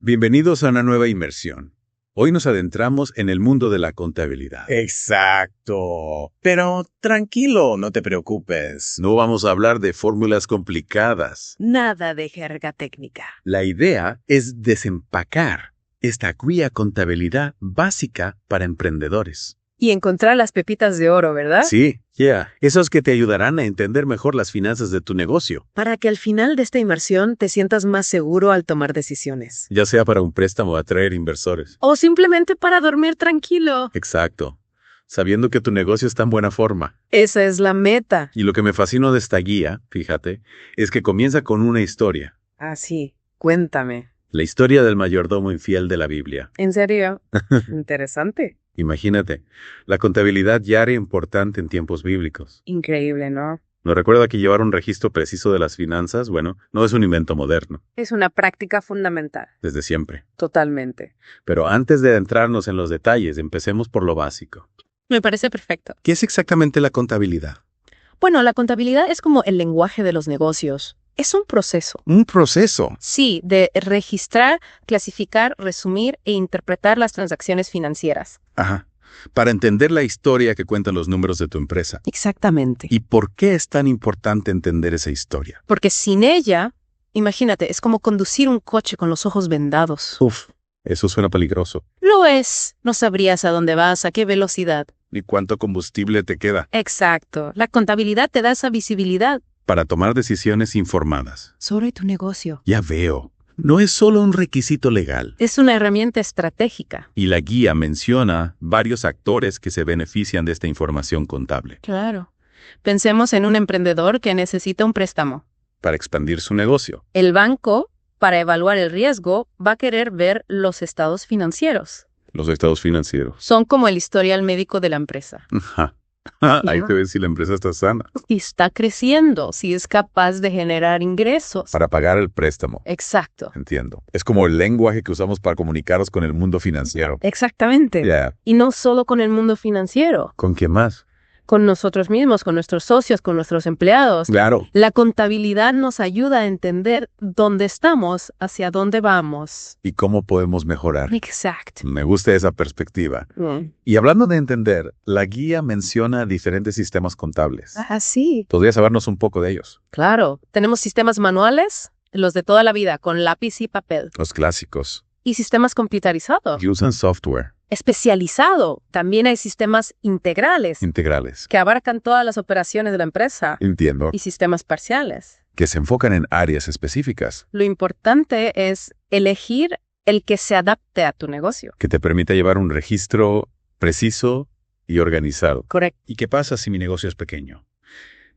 Bienvenidos a una nueva inmersión. Hoy nos adentramos en el mundo de la contabilidad. Exacto. Pero tranquilo, no te preocupes. No vamos a hablar de fórmulas complicadas. Nada de jerga técnica. La idea es desempacar esta guía contabilidad básica para emprendedores. Y encontrar las pepitas de oro, ¿verdad? Sí, esos que te ayudarán a entender mejor las finanzas de tu negocio. Para que al final de esta inmersión te sientas más seguro al tomar decisiones. Ya sea para un préstamo o atraer inversores. O simplemente para dormir tranquilo. Exacto. Sabiendo que tu negocio está en buena forma. Esa es la meta. Y lo que me fascinó de esta guía, fíjate, es que comienza con una historia. Ah, sí. Cuéntame. La historia del mayordomo infiel de la Biblia. ¿En serio? Interesante. Imagínate, la contabilidad ya era importante en tiempos bíblicos. Increíble, ¿no? ¿No recuerda que llevar un registro preciso de las finanzas? Bueno, no es un invento moderno, Es una práctica fundamental. desde siempre. Totalmente. Pero antes de adentrarnos en los detalles, empecemos por lo básico. Me parece perfecto. ¿Qué es exactamente la contabilidad? Bueno, la contabilidad es como el lenguaje de los negocios. Es un proceso. Un proceso. Sí, de registrar, clasificar, resumir e interpretar las transacciones financieras. Ajá. Para entender la historia que cuentan los números de tu empresa. Exactamente. ¿Y por qué es tan importante entender esa historia? Porque sin ella, imagínate, es como conducir un coche con los ojos vendados. Uf, eso suena peligroso. Lo es. No sabrías a dónde vas, a qué velocidad. ¿Y cuánto combustible te queda? Exacto. La contabilidad te da esa visibilidad Para tomar decisiones informadas. sobre tu negocio. Ya veo. No es solo un requisito legal. Es una herramienta estratégica. Y la guía menciona varios actores que se benefician de esta información contable Claro. Pensemos en un emprendedor que necesita un préstamo. para expandir su negocio. El banco, para evaluar el riesgo, va a querer ver los estados financieros. Los estados financieros. Son como el historial médico de la empresa. Ajá. Ahí te ves si la empresa está sana. Si está creciendo, si es capaz de generar ingresos. Para pagar el préstamo. Exacto. Entiendo. Es como el lenguaje que usamos para comunicarnos con el mundo financiero. Exactamente. Ya. Y no solo con el mundo financiero, ¿Con quién más? con nosotros mismos, con nuestros socios, con nuestros empleados. Claro. La contabilidad nos ayuda a entender dónde estamos, hacia dónde vamos. ¿Y cómo podemos mejorar? Exacto. Me gusta esa perspectiva. Y hablando de entender, la guía menciona diferentes sistemas contables. Ah, sí. ¿Podrías hablarnos un poco de ellos? Claro. Tenemos sistemas manuales, los de toda la vida, con lápiz y papel. Los clásicos. Y sistemas computarizados. Que usan software. Especializado. También hay sistemas integrales Integrales. que abarcan todas las operaciones de la empresa. Entiendo. Y sistemas parciales. Que se enfocan en áreas específicas. Lo importante es elegir el que se adapte a tu negocio. Que te permita llevar un registro preciso y organizado. Correcto. ¿Y qué pasa si mi negocio es pequeño?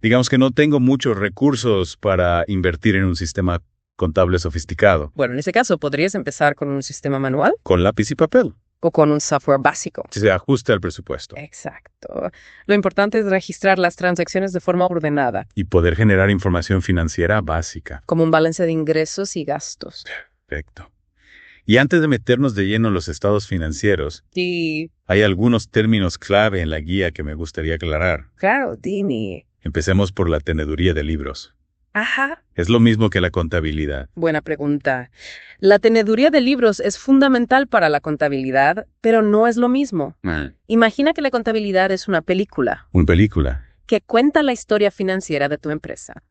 Digamos que no tengo muchos recursos para invertir en un sistema contable sofisticado. Bueno, en ese caso podrías empezar con un sistema manual Con lápiz y papel. o con un software básico. Si se ajuste al presupuesto. Exacto. Lo importante es registrar las transacciones de forma ordenada, Y poder generar información financiera básica. como un balance de ingresos y gastos. Perfecto. Y antes de meternos de lleno en los estados financieros, Sí, hay algunos términos clave en la guía que me gustaría aclarar. claro, dime. Empecemos por la teneduría de libros. Ajá. Es lo mismo que la contabilidad. Buena pregunta. La teneduría de libros es fundamental para la contabilidad, pero no es lo mismo. Imagina que la contabilidad es una película Una película. que cuenta la historia financiera de tu empresa.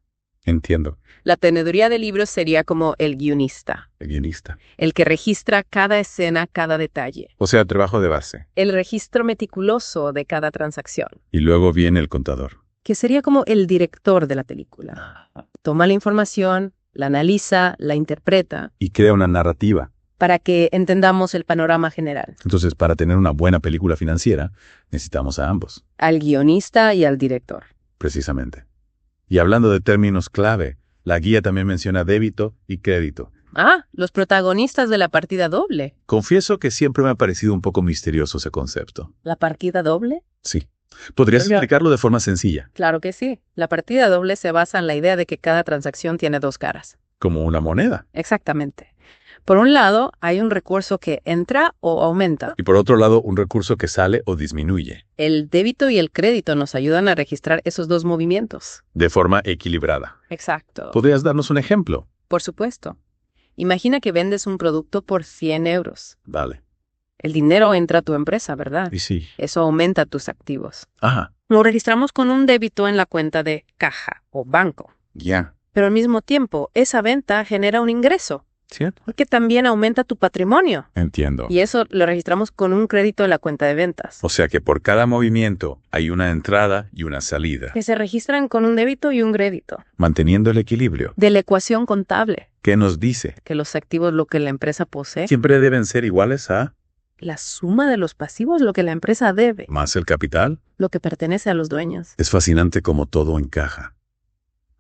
Entiendo. La teneduría de libros sería como el guionista, El guionista. el que registra cada escena, cada detalle, O sea, trabajo de base. el registro meticuloso de cada transacción, Y luego viene el contador. que sería como el director de la película. Toma la información, la analiza, la interpreta, Y crea una narrativa. para que entendamos el panorama general. Entonces, para tener una buena película financiera, necesitamos a ambos, Al guionista y al director. precisamente. Y hablando de términos clave, la guía también menciona débito y crédito. Ah, los protagonistas de la partida doble. Confieso que siempre me ha parecido un poco misterioso ese concepto. ¿La partida doble? Sí. ¿Podrías Oiga. explicarlo de forma sencilla? Claro que sí. La partida doble se basa en la idea de que cada transacción tiene dos caras. Como una moneda. Exactamente. Por un lado, hay un recurso que entra o aumenta. Y por otro lado, un recurso que sale o disminuye. El débito y el crédito nos ayudan a registrar esos dos movimientos. De forma equilibrada. Exacto. ¿Podrías darnos un ejemplo? Por supuesto. Imagina que vendes un producto por 100 euros. Vale. El dinero entra a tu empresa, ¿verdad? Y sí. Eso aumenta tus activos. Ajá. Lo registramos con un débito en la cuenta de caja o banco. Ya. Pero al mismo tiempo, esa venta genera un ingreso, ¿Cierto? porque también aumenta tu patrimonio. Entiendo. Y eso lo registramos con un crédito en la cuenta de ventas, O sea que por cada movimiento hay una entrada y una salida, que se registran con un débito y un crédito. manteniendo el equilibrio. De la ecuación contable, ¿Qué nos dice? que los activos, lo que la empresa posee, Siempre deben ser iguales a la suma de los pasivos, lo que la empresa debe, más el capital. lo que pertenece a los dueños. Es fascinante cómo todo encaja.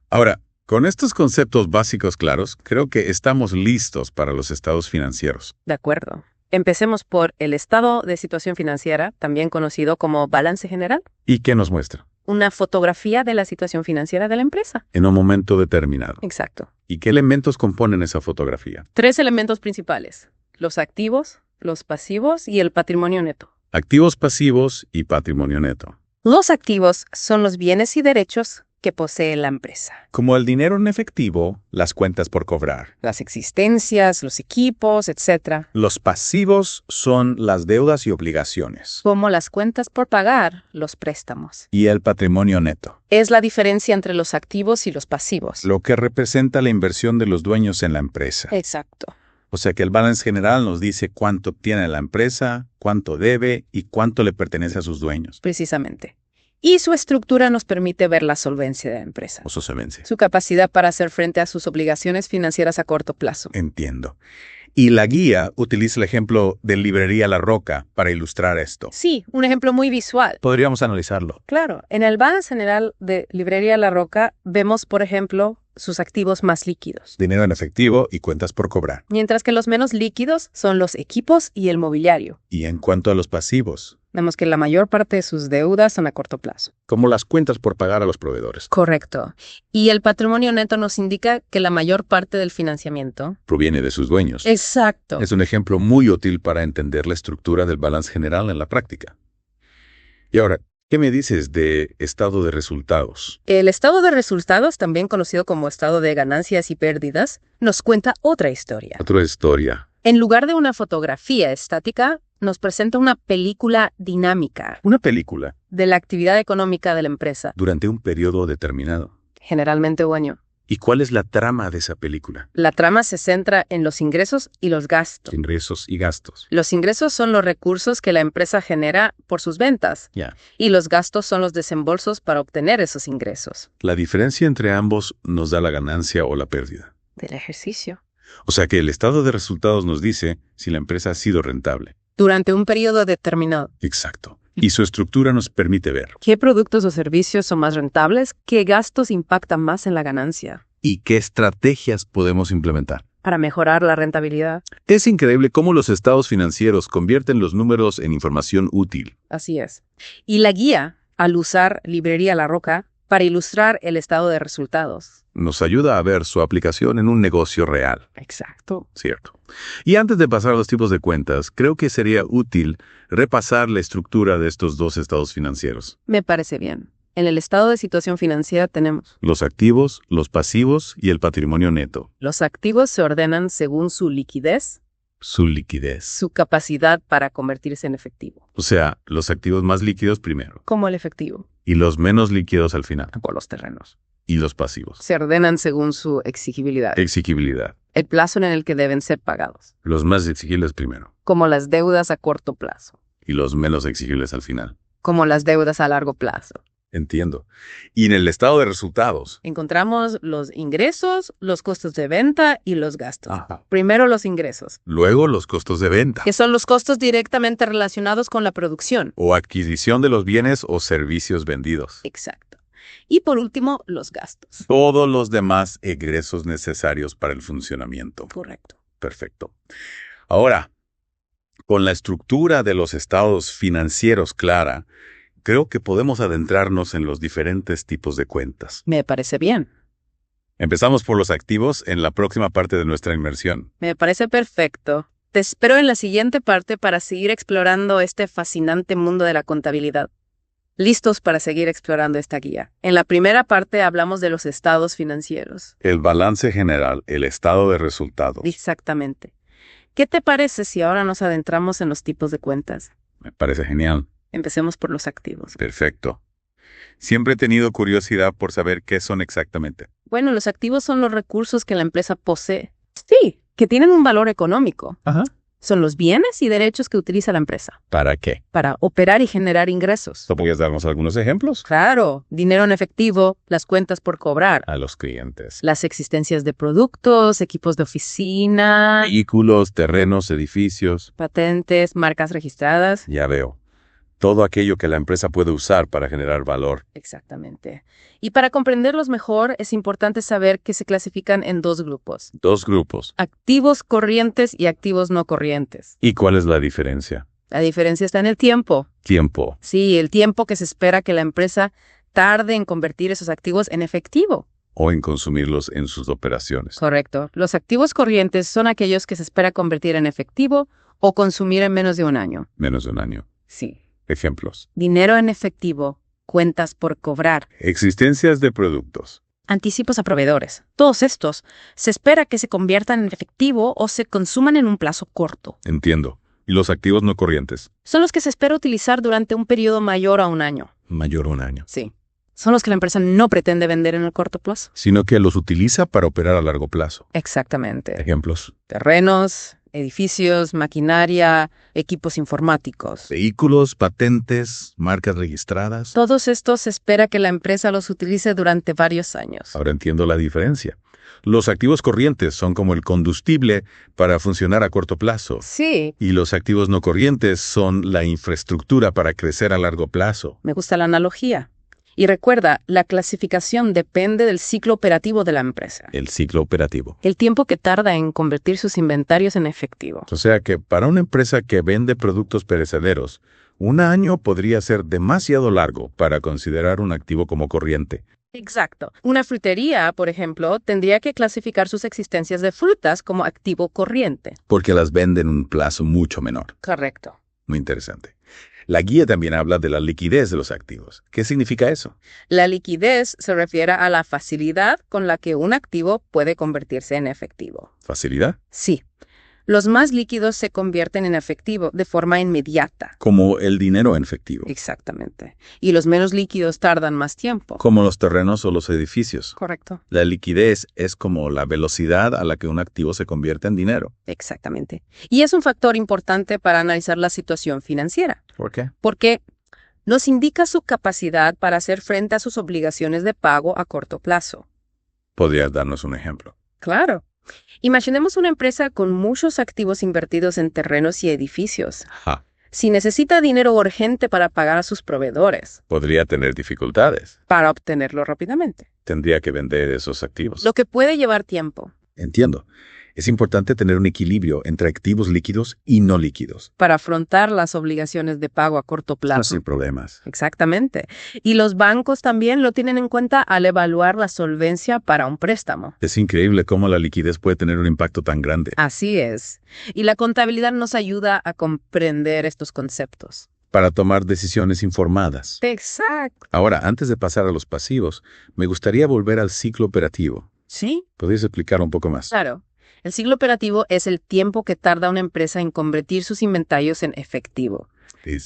Ahora, con estos conceptos básicos claros, creo que estamos listos para los estados financieros. De acuerdo. Empecemos por el estado de situación financiera, también conocido como balance general, ¿Y qué nos muestra? una fotografía de la situación financiera de la empresa. En un momento determinado. Exacto. ¿Y qué elementos componen esa fotografía? 3 elementos principales: los activos, los pasivos y el patrimonio neto. Activos pasivos y patrimonio neto. Los activos son los bienes y derechos que posee la empresa. Como el dinero en efectivo, las cuentas por cobrar. Las existencias, los equipos, etc. Los pasivos son las deudas y obligaciones. Como las cuentas por pagar, los préstamos. Y el patrimonio neto, Es la diferencia entre los activos y los pasivos. lo que representa la inversión de los dueños en la empresa. Exacto. O sea que el balance general nos dice cuánto obtiene la empresa, cuánto debe y cuánto le pertenece a sus dueños. Precisamente. Y su estructura nos permite ver la solvencia de la empresa, O se vence. su capacidad para hacer frente a sus obligaciones financieras a corto plazo. Entiendo. Y la guía utiliza el ejemplo de Librería La Roca para ilustrar esto. Sí, un ejemplo muy visual. Podríamos analizarlo. Claro, en el balance general de Librería La Roca vemos, por ejemplo, sus activos más líquidos, Dinero en efectivo y cuentas por cobrar. mientras que los menos líquidos son los equipos y el mobiliario. Y en cuanto a los pasivos, Vemos que la mayor parte de sus deudas son a corto plazo. como las cuentas por pagar a los proveedores, Correcto. Y el patrimonio neto nos indica que la mayor parte del financiamiento. proviene de sus dueños. Exacto. Es un ejemplo muy útil para entender la estructura del balance general en la práctica. Y ahora, ¿qué me dices de estado de resultados? El estado de resultados, también conocido como estado de ganancias y pérdidas, nos cuenta otra historia. Otra historia. En lugar de una fotografía estática, nos presenta una película dinámica Una película de la actividad económica de la empresa, durante un periodo determinado. generalmente un año. ¿Y cuál es la trama de esa película? La trama se centra en los ingresos y los gastos. Ingresos y gastos. Los ingresos son los recursos que la empresa genera por sus ventas Ya. y los gastos son los desembolsos para obtener esos ingresos. La diferencia entre ambos nos da la ganancia o la pérdida. Del ejercicio. O sea que el estado de resultados nos dice si la empresa ha sido rentable. Durante un periodo determinado. Exacto. Y su estructura nos permite ver. ¿Qué productos o servicios son más rentables? ¿Qué gastos impactan más en la ganancia? ¿Y qué estrategias podemos implementar? Para mejorar la rentabilidad. Es increíble cómo los estados financieros convierten los números en información útil. Así es. Y la guía, al usar Librería La Roca, para ilustrar el estado de resultados. Nos ayuda a ver su aplicación en un negocio real. Exacto. Cierto. Y antes de pasar a los tipos de cuentas, creo que sería útil repasar la estructura de estos dos estados financieros. Me parece bien. En el estado de situación financiera tenemos: Los activos, los pasivos y el patrimonio neto. los activos se ordenan según su liquidez, Su liquidez. su capacidad para convertirse en efectivo. O sea, los activos más líquidos primero Como el efectivo, y los menos líquidos al final. o los terrenos. Y los pasivos. Se ordenan según su exigibilidad, Exigibilidad. el plazo en el que deben ser pagados, Los más exigibles primero como las deudas a corto plazo, y los menos exigibles al final. como las deudas a largo plazo. Entiendo. Y en el estado de resultados. Encontramos los ingresos, los costos de venta y los gastos. Ajá. Primero los ingresos, Luego los costos de venta que son los costos directamente relacionados con la producción. o adquisición de los bienes o servicios vendidos. Exacto. Y por último, los gastos. Todos los demás egresos necesarios para el funcionamiento. Correcto. Perfecto. Ahora, con la estructura de los estados financieros clara, creo que podemos adentrarnos en los diferentes tipos de cuentas. Me parece bien. Empezamos por los activos en la próxima parte de nuestra inmersión. Me parece perfecto. Te espero en la siguiente parte para seguir explorando este fascinante mundo de la contabilidad. Listos para seguir explorando esta guía. En la primera parte hablamos de los estados financieros. El balance general, el estado de resultados. Exactamente. ¿Qué te parece si ahora nos adentramos en los tipos de cuentas? Me parece genial. Empecemos por los activos. Perfecto. Siempre he tenido curiosidad por saber qué son exactamente. Bueno, los activos son los recursos que la empresa posee. Sí, que tienen un valor económico. Ajá. Son los bienes y derechos que utiliza la empresa ¿Para qué? para operar y generar ingresos. ¿Tú podrías darnos algunos ejemplos? Claro, dinero en efectivo, las cuentas por cobrar, A los clientes. las existencias de productos, equipos de oficina, Vehículos, terrenos, edificios. patentes, marcas registradas. Ya veo. Todo aquello que la empresa puede usar para generar valor. Exactamente. Y para comprenderlos mejor, es importante saber que se clasifican en dos grupos: Dos grupos. activos corrientes y activos no corrientes. ¿Y cuál es la diferencia? La diferencia está en el tiempo. Tiempo. Sí, el tiempo que se espera que la empresa tarde en convertir esos activos en efectivo. O en consumirlos en sus operaciones. Correcto. Los activos corrientes son aquellos que se espera convertir en efectivo o consumir en menos de un año. Menos de un año. Sí. Ejemplos. Dinero en efectivo, cuentas por cobrar, Existencias de productos. anticipos a proveedores. Todos estos se espera que se conviertan en efectivo o se consuman en un plazo corto. Entiendo. ¿Y los activos no corrientes? Son los que se espera utilizar durante un periodo mayor a un año. Mayor a un año. Sí. Son los que la empresa no pretende vender en el corto plazo. Sino que los utiliza para operar a largo plazo. Exactamente. Ejemplos. Terrenos, edificios, maquinaria, equipos informáticos. Vehículos, patentes, marcas registradas. Todos estos se espera que la empresa los utilice durante varios años. Ahora entiendo la diferencia. Los activos corrientes son como el combustible para funcionar a corto plazo. Sí, Y los activos no corrientes son la infraestructura para crecer a largo plazo. me gusta la analogía. Y recuerda, la clasificación depende del ciclo operativo de la empresa. El ciclo operativo. El tiempo que tarda en convertir sus inventarios en efectivo. O sea que para una empresa que vende productos perecederos, un año podría ser demasiado largo para considerar un activo como corriente. Exacto. Una frutería, por ejemplo, tendría que clasificar sus existencias de frutas como activo corriente. Porque las vende en un plazo mucho menor. Correcto. Muy interesante. La guía también habla de la liquidez de los activos. ¿Qué significa eso? La liquidez se refiere a la facilidad con la que un activo puede convertirse en efectivo. ¿Facilidad? Sí. Los más líquidos se convierten en efectivo de forma inmediata. Como el dinero en efectivo. Exactamente. Y los menos líquidos tardan más tiempo. Como los terrenos o los edificios. Correcto. La liquidez es como la velocidad a la que un activo se convierte en dinero. Exactamente. Y es un factor importante para analizar la situación financiera, ¿Por qué? porque nos indica su capacidad para hacer frente a sus obligaciones de pago a corto plazo. ¿Podrías darnos un ejemplo? Claro. Imaginemos una empresa con muchos activos invertidos en terrenos y edificios. Ja. Si necesita dinero urgente para pagar a sus proveedores, Podría tener dificultades. para obtenerlo rápidamente, Tendría que vender esos activos. lo que puede llevar tiempo. Entiendo. Es importante tener un equilibrio entre activos líquidos y no líquidos. Para afrontar las obligaciones de pago a corto plazo. Sin problemas. Exactamente. Y los bancos también lo tienen en cuenta al evaluar la solvencia para un préstamo. Es increíble cómo la liquidez puede tener un impacto tan grande. Así es. Y la contabilidad nos ayuda a comprender estos conceptos. Para tomar decisiones informadas. Exacto. Ahora, antes de pasar a los pasivos, me gustaría volver al ciclo operativo. ¿Sí? ¿Podrías explicar un poco más? Claro. El ciclo operativo es el tiempo que tarda una empresa en convertir sus inventarios en efectivo,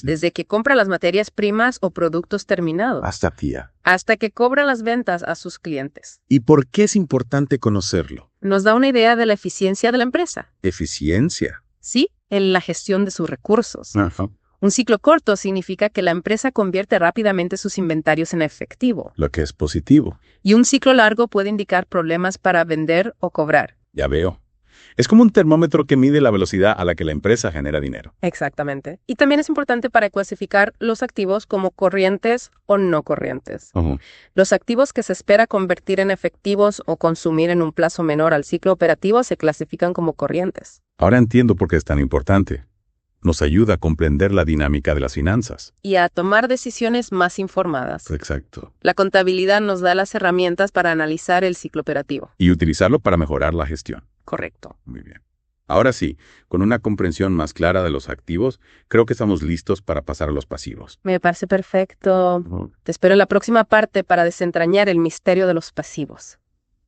desde que compra las materias primas o productos terminados, Hasta tía. hasta que cobra las ventas a sus clientes. ¿Y por qué es importante conocerlo? Nos da una idea de la eficiencia de la empresa, Eficiencia. ¿sí? En la gestión de sus recursos. Ajá. Un ciclo corto significa que la empresa convierte rápidamente sus inventarios en efectivo. Lo que es positivo. Y un ciclo largo puede indicar problemas para vender o cobrar. Ya veo. Es como un termómetro que mide la velocidad a la que la empresa genera dinero. Exactamente. Y también es importante para clasificar los activos como corrientes o no corrientes. Los activos que se espera convertir en efectivos o consumir en un plazo menor al ciclo operativo se clasifican como corrientes. Ahora entiendo por qué es tan importante. Nos ayuda a comprender la dinámica de las finanzas. Y a tomar decisiones más informadas. Exacto. La contabilidad nos da las herramientas para analizar el ciclo operativo. Y utilizarlo para mejorar la gestión. Correcto. Muy bien. Ahora sí, con una comprensión más clara de los activos, creo que estamos listos para pasar a los pasivos. Me parece perfecto. Te espero en la próxima parte para desentrañar el misterio de los pasivos.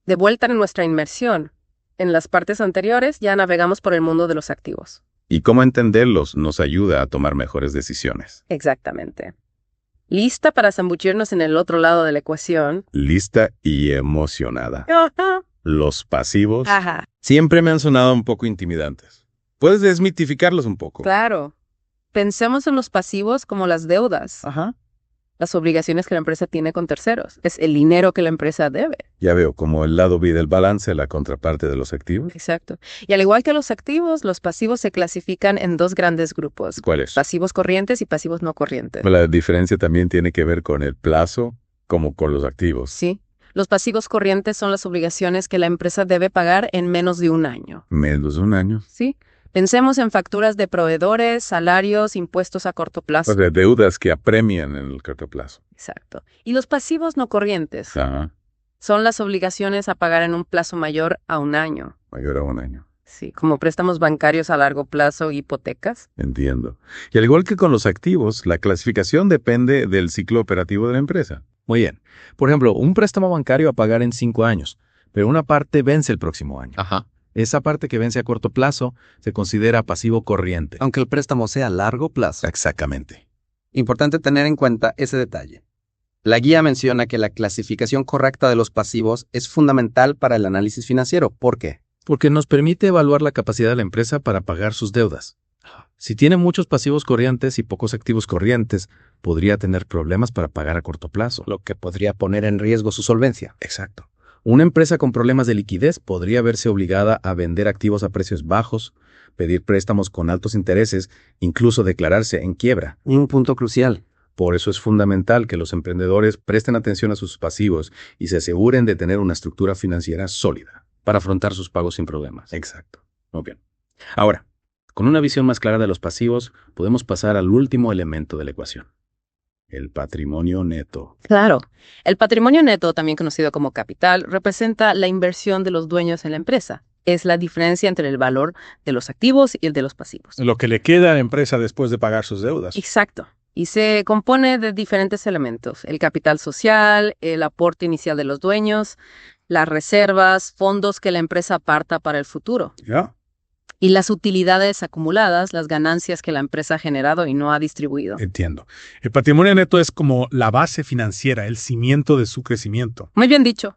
De vuelta en nuestra inmersión. En las partes anteriores ya navegamos por el mundo de los activos. Y cómo entenderlos nos ayuda a tomar mejores decisiones. Exactamente. ¿Lista para zambullirnos en el otro lado de la ecuación? Lista y emocionada. Los pasivos Ajá. Siempre me han sonado un poco intimidantes. ¿Puedes desmitificarlos un poco? Claro. Pensemos en los pasivos como las deudas, Ajá. las obligaciones que la empresa tiene con terceros. Es el dinero que la empresa debe. Ya veo, como el lado B del balance, la contraparte de los activos. Exacto. Y al igual que los activos, los pasivos se clasifican en dos grandes grupos. ¿Cuáles? Pasivos corrientes y pasivos no corrientes. La diferencia también tiene que ver con el plazo, como con los activos. Sí. Los pasivos corrientes son las obligaciones que la empresa debe pagar en menos de un año. Menos de un año. Sí. Pensemos en facturas de proveedores, salarios, impuestos a corto plazo. O sea, deudas que apremian en el corto plazo. Exacto. Y los pasivos no corrientes Ajá. son las obligaciones a pagar en un plazo mayor a un año. Mayor a un año. Sí, como préstamos bancarios a largo plazo, hipotecas. Entiendo. Y al igual que con los activos, la clasificación depende del ciclo operativo de la empresa. Muy bien. Por ejemplo, un préstamo bancario a pagar en 5 años, pero una parte vence el próximo año. Ajá. Esa parte que vence a corto plazo se considera pasivo corriente. Aunque el préstamo sea a largo plazo. Exactamente. Importante tener en cuenta ese detalle. La guía menciona que la clasificación correcta de los pasivos es fundamental para el análisis financiero. ¿Por qué? Porque nos permite evaluar la capacidad de la empresa para pagar sus deudas. Si tiene muchos pasivos corrientes y pocos activos corrientes, podría tener problemas para pagar a corto plazo. Lo que podría poner en riesgo su solvencia. Exacto. Una empresa con problemas de liquidez podría verse obligada a vender activos a precios bajos, pedir préstamos con altos intereses, incluso declararse en quiebra. Un punto crucial. Por eso es fundamental que los emprendedores presten atención a sus pasivos y se aseguren de tener una estructura financiera sólida para afrontar sus pagos sin problemas. Exacto. Muy bien. Ahora, con una visión más clara de los pasivos, podemos pasar al último elemento de la ecuación. El patrimonio neto. Claro. El patrimonio neto, también conocido como capital, representa la inversión de los dueños en la empresa. Es la diferencia entre el valor de los activos y el de los pasivos. Lo que le queda a la empresa después de pagar sus deudas. Exacto. Y se compone de diferentes elementos. El capital social, el aporte inicial de los dueños, las reservas, fondos que la empresa aparta para el futuro. ¿Ya? Y las utilidades acumuladas, las ganancias que la empresa ha generado y no ha distribuido. Entiendo. El patrimonio neto es como la base financiera, el cimiento de su crecimiento. Muy bien dicho.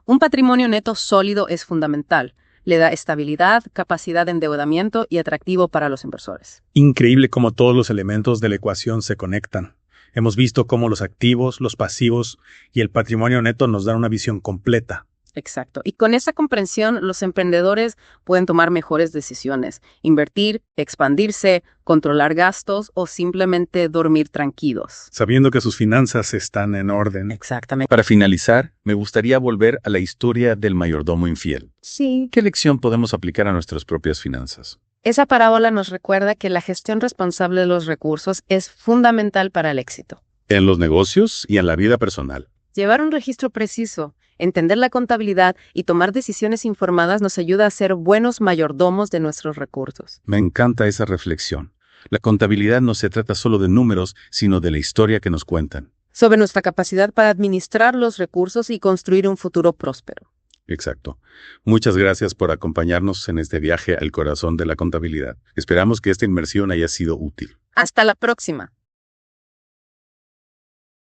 Un patrimonio neto sólido es fundamental. Le da estabilidad, capacidad de endeudamiento y atractivo para los inversores. Increíble cómo todos los elementos de la ecuación se conectan. Hemos visto cómo los activos, los pasivos y el patrimonio neto nos dan una visión completa. Exacto. Y con esa comprensión, los emprendedores pueden tomar mejores decisiones, invertir, expandirse, controlar gastos o simplemente dormir tranquilos. Sabiendo que sus finanzas están en orden. Exactamente. Para finalizar, me gustaría volver a la historia del mayordomo infiel. Sí. ¿Qué lección podemos aplicar a nuestras propias finanzas? Esa parábola nos recuerda que la gestión responsable de los recursos es fundamental para el éxito. En los negocios y en la vida personal. Llevar un registro preciso, entender la contabilidad y tomar decisiones informadas nos ayuda a ser buenos mayordomos de nuestros recursos. Me encanta esa reflexión. La contabilidad no se trata solo de números, sino de la historia que nos cuentan. Sobre nuestra capacidad para administrar los recursos y construir un futuro próspero. Exacto. Muchas gracias por acompañarnos en este viaje al corazón de la contabilidad. Esperamos que esta inmersión haya sido útil. Hasta la próxima.